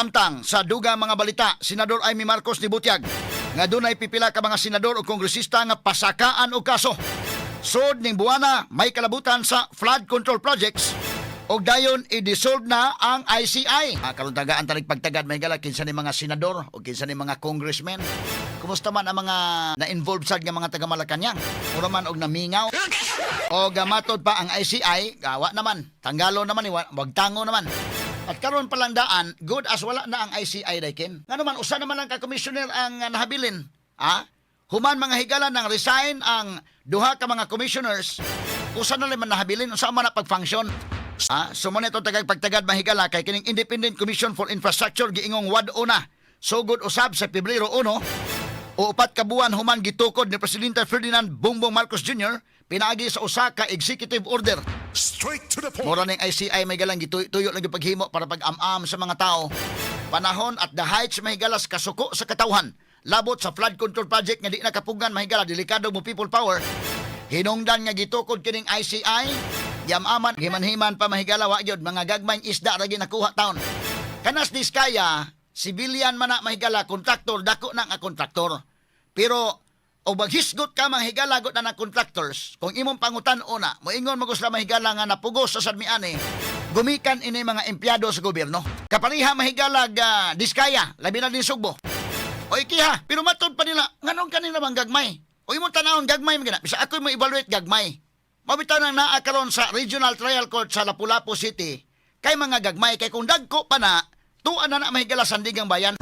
Samtang sa dugang mga balita, Senador Amy Marcos ni Butiag nga dunay pipila ka mga senador o kongresista nga pasakaan og kaso. Sud ning buwana may kalabutan sa flood control projects og dayon i-dissolve na ang ICI. Karon tagaan tanig pagtagad may gala kinsa ni mga senador o kinsa ni mga congressmen. Kumusta man ang mga na-involved sad nga mga taga Malacañang? Ura man og namingaw o gamatod pa ang ICI, gawa naman. Tanggalo naman, wag tango naman. At karon palang daan, good as wala na ang ICI daykin. Nga naman, usa naman ang ka-commissioner ang nahabilin. Human mga higala nang resign ang duha ka mga commissioners. Usa na naman nahabilin, usa man na pag-function. Sumunod ito tagag pagtagad mahigala kay kining Independent Commission for Infrastructure giingong WADO na. Sugod usab sa Pebrero 1, o 4 ka buwan human gitukod ni Presidente Ferdinand Bongbong Marcos Jr. pinaagi sa usa ka executive order. Straight to the point. Mura ning ICI may galang gituyo lang yung paghimo para pag-am-am sa mga tao. Panahon at the heights may galas kasuko sa katawhan. Labot sa flood control project nga di nakapugan mahigala delikado mo people power. Hinungdan nga gitukod kining ICI, yamaman himan-himan pa mahigala wa gyud mga gagmayng isda ra ginakuha taon. Kanas diskaya, civilian man na mahigala kontraktor dako na nga kontraktor. Pero o maghisgot ka mga higalagot na ng contractors, kung imong pangutan-o na, moingon magusla mahigala nga napugos sa sadmiani, gumikan ini mga empleyado sa gobyerno. Kapariha mahigalag diskaya, labi na din sugbo. O ikiha, pero matod pa nila, nganong kanila bang gagmay? O imong tanawang gagmay, magana, bisa ako'y mo-evaluate gagmay. Mabitaw nang naakaroon sa Regional Trial Court sa Lapu-Lapu City, kay mga gagmay, kay kung dagko pa na, tuan na mahigala sandigang bayan.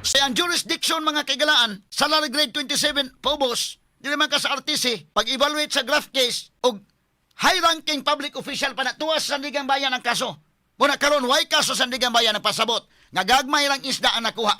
Sa ang jurisdiction mga kagalaan, salary grade 27 paubos, di naman ka sa RTC, pag-evaluate sa graft case, o high-ranking public official pa na tuwas sa sandigang bayan ang kaso. Muna karon, why kaso sa sandigang bayan ang pasabot? Nga gagmay lang isda ang nakuha.